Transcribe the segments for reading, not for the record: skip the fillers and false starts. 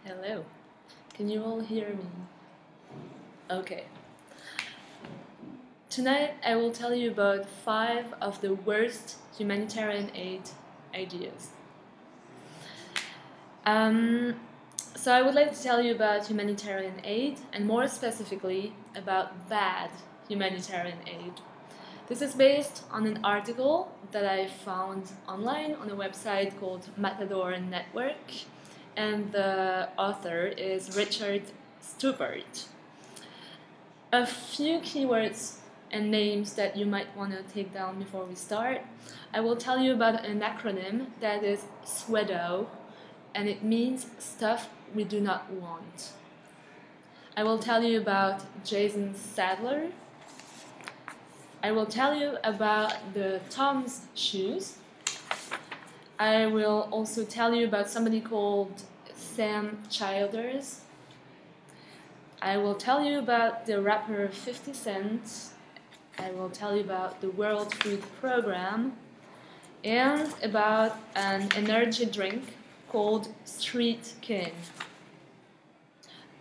Hello. Can you all hear me? Okay. Tonight I will tell you about 5 of the worst humanitarian aid ideas. So I would like to tell you about humanitarian aid and more specifically about bad humanitarian aid. This is based on an article that I found online on a website called Matador Network, and the author is Richard Stupert. A few keywords and names that you might want to take down before we start. I will tell you about an acronym that is SWEDO, and it means stuff we do not want. I will tell you about Jason Sadler. I will tell you about the Tom's shoes. I will also tell you about somebody called Sam Childers. I will tell you about the rapper 50 Cent. I will tell you about the World Food Program and about an energy drink called Street King.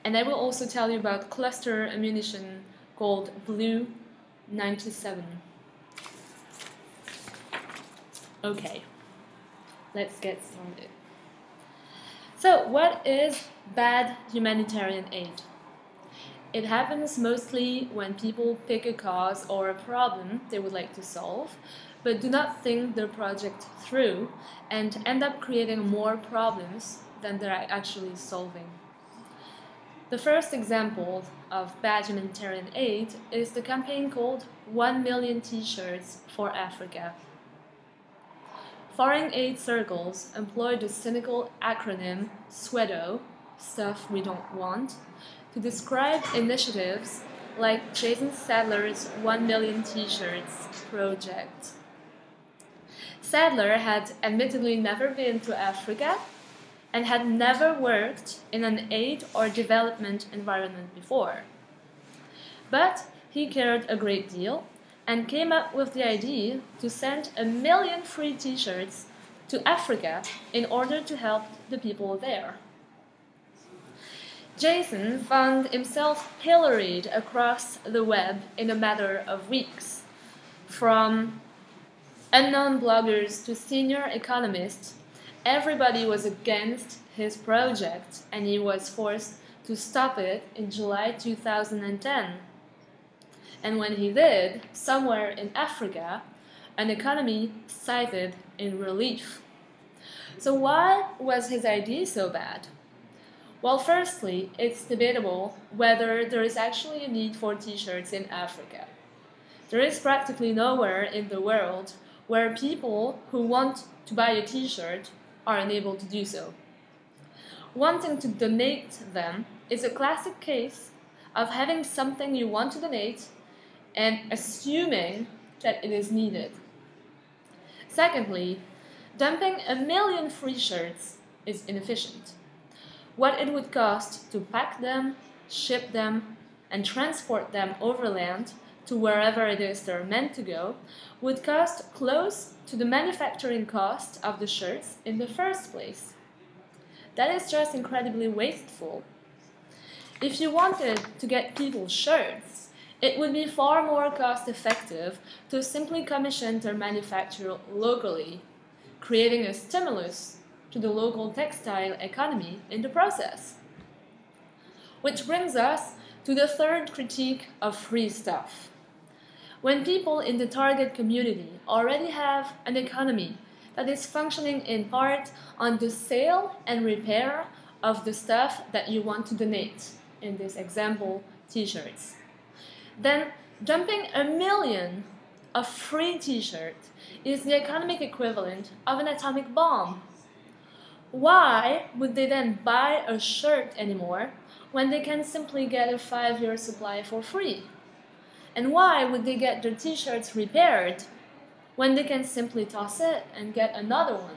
And I will also tell you about cluster ammunition called Blue 97. Okay, let's get started. So, what is bad humanitarian aid? It happens mostly when people pick a cause or a problem they would like to solve, but do not think their project through and end up creating more problems than they're actually solving. The first example of bad humanitarian aid is the campaign called 1 million t-shirts for Africa. Foreign aid circles employ the cynical acronym SWEDO, stuff we don't want, to describe initiatives like Jason Sadler's 1 million t-shirts project. Sadler had admittedly never been to Africa and had never worked in an aid or development environment before. But he cared a great deal and came up with the idea to send 1 million free t-shirts to Africa in order to help the people there. Jason found himself pilloried across the web in a matter of weeks, from unknown bloggers to senior economists. Everybody was against his project, and he was forced to stop it in July 2010. And when he did, somewhere in Africa, an economy sighted in relief. So why was his idea so bad? Well, firstly, it's debatable whether there is actually a need for t-shirts in Africa. There is practically nowhere in the world where people who want to buy a t-shirt are unable to do so. Wanting to donate them is a classic case of having something you want to donate and assuming that it is needed. Secondly, dumping 1 million free shirts is inefficient. What it would cost to pack them, ship them, and transport them overland to wherever it is they're meant to go would cost close to the manufacturing cost of the shirts in the first place. That is just incredibly wasteful. If you wanted to get people shirts, it would be far more cost-effective to simply commission their manufacture locally, creating a stimulus to the local textile economy in the process. Which brings us to the third critique of free stuff. When people in the target community already have an economy that is functioning in part on the sale and repair of the stuff that you want to donate, in this example, t-shirts, then dumping 1 million of free t-shirts is the economic equivalent of an atomic bomb. Why would they then buy a shirt anymore when they can simply get a 5-year supply for free? And why would they get their t-shirts repaired when they can simply toss it and get another one?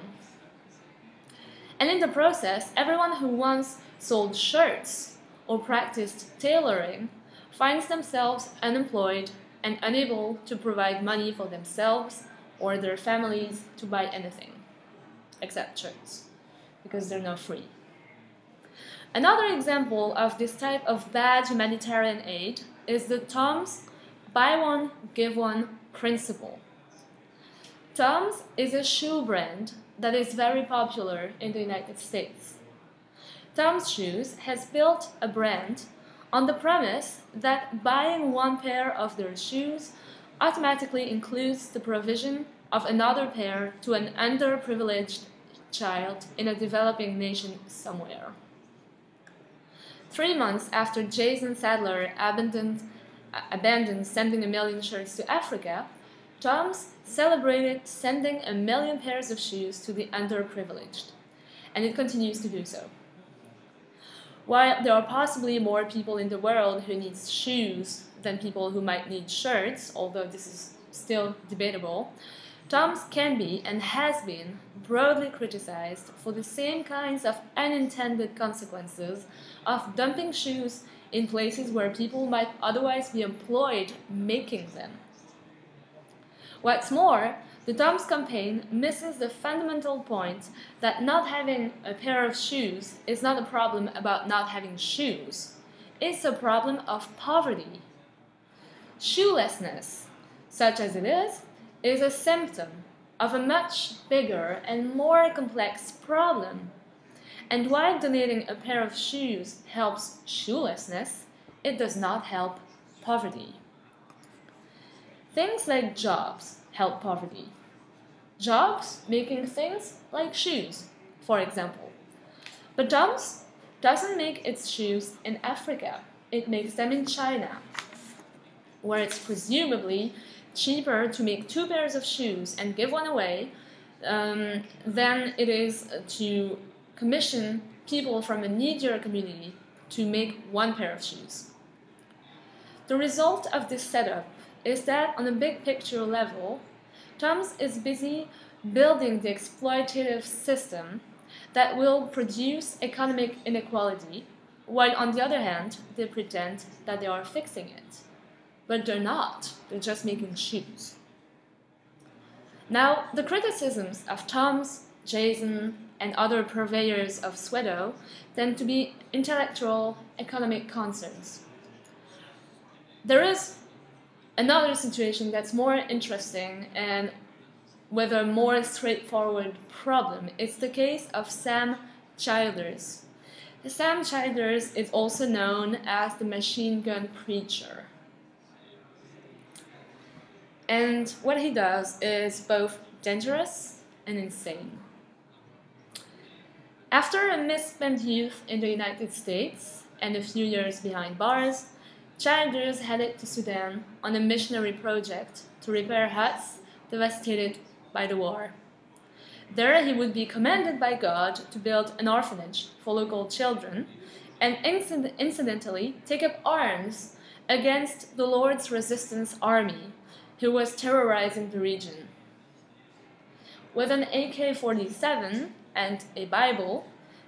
And in the process, everyone who once sold shirts or practiced tailoring finds themselves unemployed and unable to provide money for themselves or their families to buy anything except shirts, because they're not free. Another example of this type of bad humanitarian aid is the Tom's buy one, give one principle. Tom's is a shoe brand that is very popular in the United States. Tom's Shoes has built a brand on the premise that buying one pair of their shoes automatically includes the provision of another pair to an underprivileged child in a developing nation somewhere. 3 months after Jason Sadler abandoned sending 1 million shirts to Africa, Tom's celebrated sending 1 million pairs of shoes to the underprivileged, and it continues to do so. While there are possibly more people in the world who need shoes than people who might need shirts, although this is still debatable, Tom's can be and has been broadly criticized for the same kinds of unintended consequences of dumping shoes in places where people might otherwise be employed making them. What's more, the Tom's campaign misses the fundamental point that not having a pair of shoes is not a problem about not having shoes. It's a problem of poverty. Shoelessness, such as it is a symptom of a much bigger and more complex problem. And while donating a pair of shoes helps shoelessness, it does not help poverty. Things like jobs help poverty. Jobs making things like shoes, for example. But Tom's doesn't make its shoes in Africa. It makes them in China, where it's presumably cheaper to make 2 pairs of shoes and give one away than it is to commission people from a needier community to make 1 pair of shoes. The result of this setup is that on a big picture level, Tom's is busy building the exploitative system that will produce economic inequality, while on the other hand, they pretend that they are fixing it. But they're not, they're just making shoes. Now, the criticisms of Tom's, Jason, and other purveyors of Sweato tend to be intellectual, economic concerns. There is another situation that's more interesting and with a more straightforward problem. It's the case of Sam Childers. Sam Childers is also known as the machine gun preacher. And what he does is both dangerous and insane. After a misspent youth in the United States and a few years behind bars, Childers headed to Sudan on a missionary project to repair huts devastated by the war. There he would be commanded by God to build an orphanage for local children and incidentally take up arms against the Lord's Resistance Army, who was terrorizing the region. With an AK-47 and a Bible,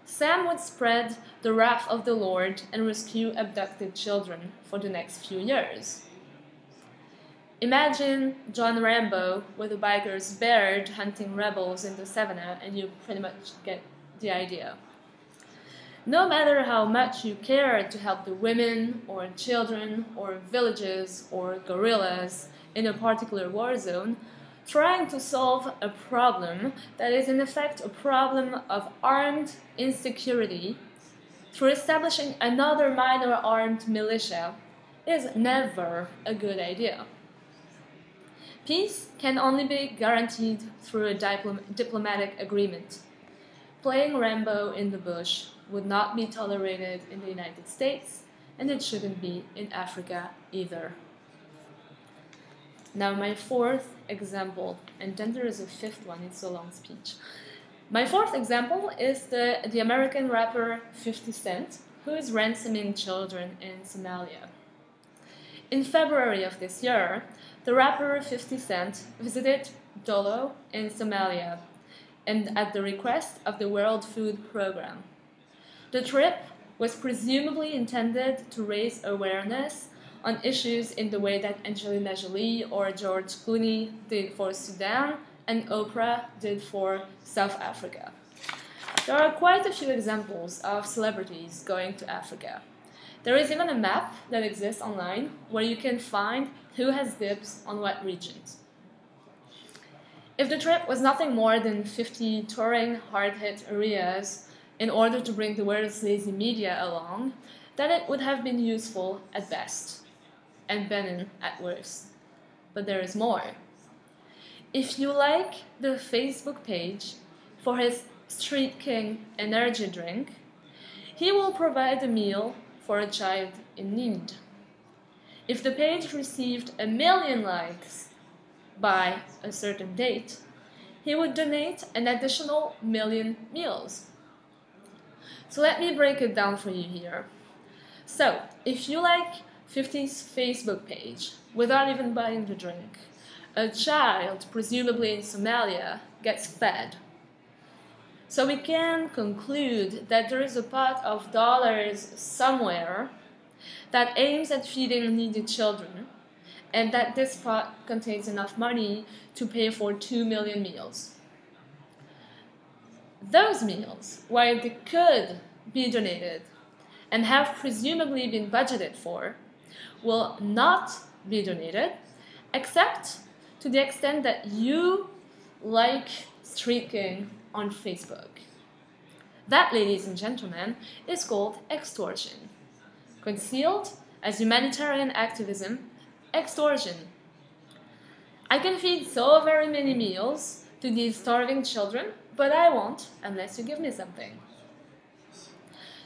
Sam would spread the wrath of the Lord and rescue abducted children for the next few years. Imagine John Rambo with a biker's beard hunting rebels in the savannah, and you pretty much get the idea. No matter how much you care to help the women or children or villages or guerrillas in a particular war zone, trying to solve a problem that is in effect a problem of armed insecurity through establishing another minor armed militia is never a good idea. Peace can only be guaranteed through a diplomatic agreement. Playing Rambo in the bush would not be tolerated in the United States, and it shouldn't be in Africa either. Now my fourth example, and then there is a fifth one, it's a long speech. My fourth example is the American rapper 50 Cent, who is ransoming children in Somalia. In February of this year, the rapper 50 Cent visited Dolo in Somalia, and at the request of the World Food Programme. The trip was presumably intended to raise awareness on issues in the way that Angelina Jolie or George Clooney did for Sudan and Oprah did for South Africa. There are quite a few examples of celebrities going to Africa. There is even a map that exists online where you can find who has dibs on what regions. If the trip was nothing more than 50 touring hard-hit areas in order to bring the world's lazy media along, then it would have been useful at best, and Benin at worst. But there is more. If you like the Facebook page for his Street King energy drink, he will provide a meal for a child in need. If the page received 1 million likes by a certain date, he would donate an additional 1 million meals. So let me break it down for you here. So, if you like 50's Facebook page without even buying the drink, a child, presumably in Somalia, gets fed. So we can conclude that there is a pot of dollars somewhere that aims at feeding needy children, and that this pot contains enough money to pay for 2 million meals. Those meals, while they could be donated and have presumably been budgeted for, will not be donated, except to the extent that you like Street King on Facebook. That, ladies and gentlemen, is called extortion. Concealed as humanitarian activism, extortion. I can feed so very many meals to these starving children, but I won't unless you give me something.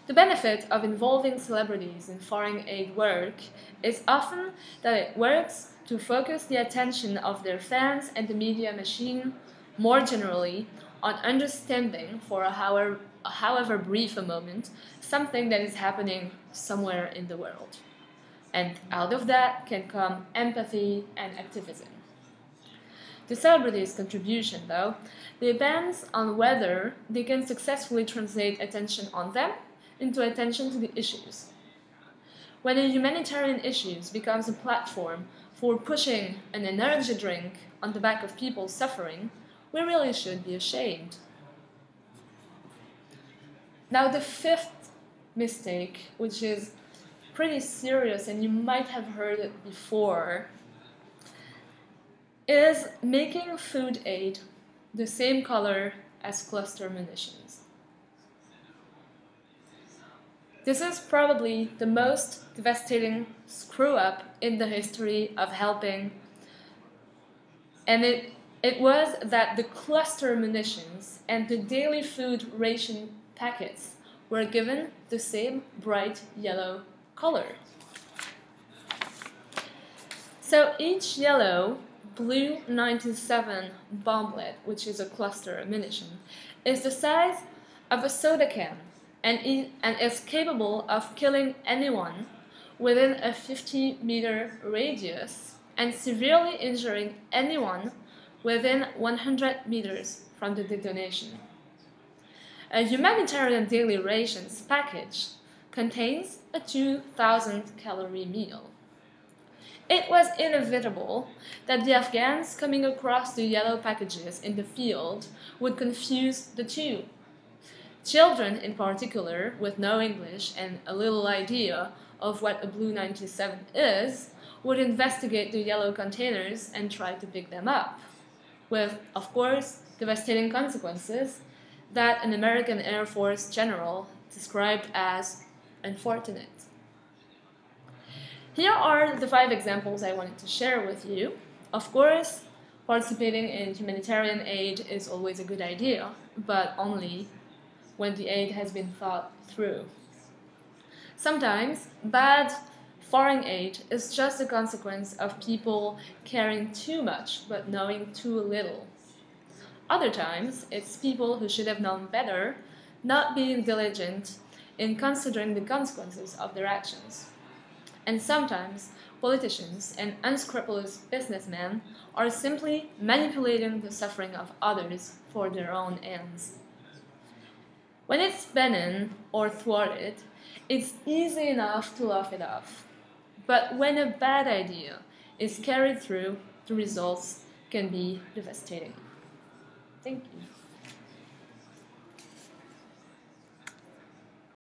The benefit of involving celebrities in foreign aid work is often that it works to focus the attention of their fans and the media machine more generally on understanding for a however brief a moment something that is happening somewhere in the world. And out of that can come empathy and activism. The celebrities' contribution, though, depends on whether they can successfully translate attention on them into attention to the issues. When a humanitarian issue becomes a platform for pushing an energy drink on the back of people suffering, we really should be ashamed. Now, the fifth mistake, which is pretty serious and you might have heard it before, is making food aid the same color as cluster munitions. This is probably the most devastating screw-up in the history of helping, and it was that the cluster munitions and the daily food ration packets were given the same bright yellow color. So each yellow Blue 97 bomblet, which is a cluster munition, is the size of a soda can and is capable of killing anyone within a 50-meter radius and severely injuring anyone within 100 meters from the detonation. A humanitarian daily rations package contains a 2,000-calorie meal. It was inevitable that the Afghans coming across the yellow packages in the field would confuse the two. Children, in particular, with no English and a little idea of what a Blue 97 is, would investigate the yellow containers and try to pick them up, with, of course, devastating consequences that an American Air Force general described as unfortunate. Here are the 5 examples I wanted to share with you. Of course, participating in humanitarian aid is always a good idea, but only when the aid has been thought through. Sometimes, bad foreign aid is just a consequence of people caring too much but knowing too little. Other times, it's people who should have known better, not being diligent in considering the consequences of their actions. And sometimes, politicians and unscrupulous businessmen are simply manipulating the suffering of others for their own ends. When it's Benin or thwarted, it's easy enough to laugh it off. But when a bad idea is carried through, the results can be devastating. Thank you.